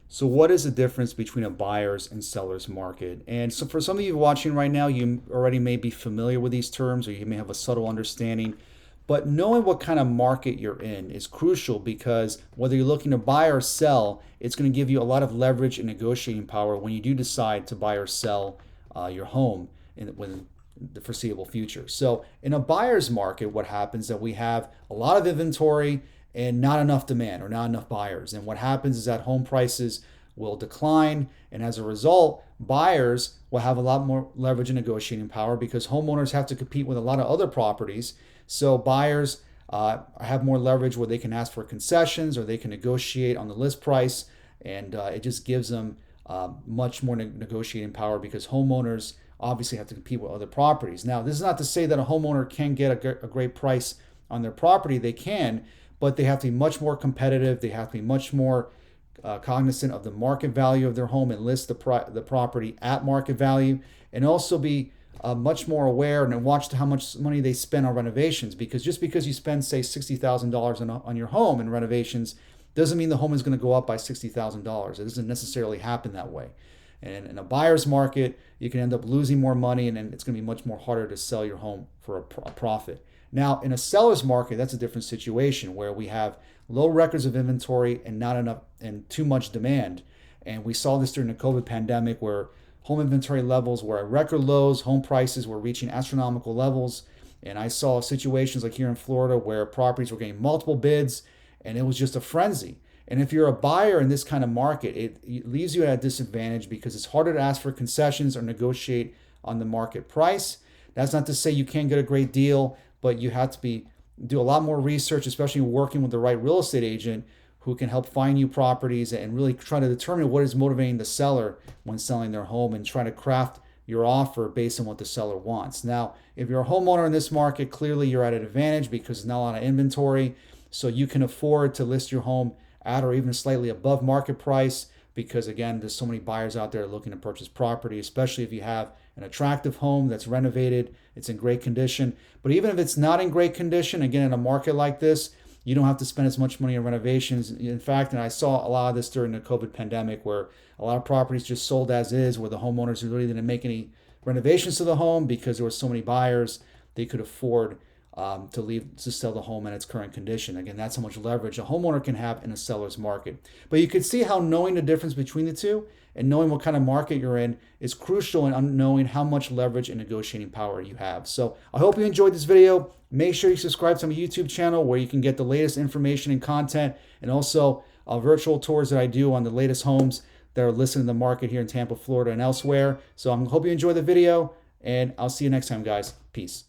So, what is the difference between a buyer's and seller's market? And so, for some of you watching right now, you already may be familiar with these terms or you may have a subtle understanding. But knowing what kind of market you're in is crucial because whether you're looking to buy or sell, it's going to give you a lot of leverage and negotiating power when you do decide to buy or sell your home within the foreseeable future. So, in a buyer's market, what happens is that we have a lot of inventory and not enough demand or not enough buyers. And what happens is that home prices will decline. And as a result, buyers will have a lot more leverage and negotiating power because homeowners have to compete with a lot of other properties. So buyers have more leverage where they can ask for concessions or they can negotiate on the list price. And it just gives them much more negotiating power because homeowners obviously have to compete with other properties. Now, this is not to say that a homeowner can get a great price on their property. They can, but they have to be much more competitive. They have to be much more cognizant of the market value of their home and list the property at market value, and also be much more aware and watch how much money they spend on renovations. Because just because you spend, say, $60,000 on your home in renovations doesn't mean the home is going to go up by $60,000. It doesn't necessarily happen that way. And in a buyer's market, you can end up losing more money, and then it's going to be much more harder to sell your home for a profit. Now, in a seller's market, that's a different situation where we have low records of inventory and not enough and too much demand. And we saw this during the COVID pandemic where home inventory levels were at record lows, home prices were reaching astronomical levels. And I saw situations like here in Florida where properties were getting multiple bids and it was just a frenzy. And if you're a buyer in this kind of market, it leaves you at a disadvantage because it's harder to ask for concessions or negotiate on the market price. That's not to say you can't get a great deal, but you have to do a lot more research, especially working with the right real estate agent who can help find you properties and really try to determine what is motivating the seller when selling their home and try to craft your offer based on what the seller wants. Now, if you're a homeowner in this market, clearly you're at an advantage because there's not a lot of inventory, so you can afford to list your home at or even slightly above market price because, again, there's so many buyers out there looking to purchase property, especially if you have an attractive home that's renovated, it's in great condition. But even if it's not in great condition, again, in a market like this, you don't have to spend as much money on renovations. In fact, and I saw a lot of this during the COVID pandemic where a lot of properties just sold as is, where the homeowners really didn't make any renovations to the home because there were so many buyers, they could afford to sell the home in its current condition. Again, that's how much leverage a homeowner can have in a seller's market. But you can see how knowing the difference between the two and knowing what kind of market you're in is crucial in knowing how much leverage and negotiating power you have. So I hope you enjoyed this video. Make sure you subscribe to my YouTube channel where you can get the latest information and content, and also virtual tours that I do on the latest homes that are listed in the market here in Tampa, Florida, and elsewhere. So I hope you enjoy the video, and I'll see you next time, guys. Peace.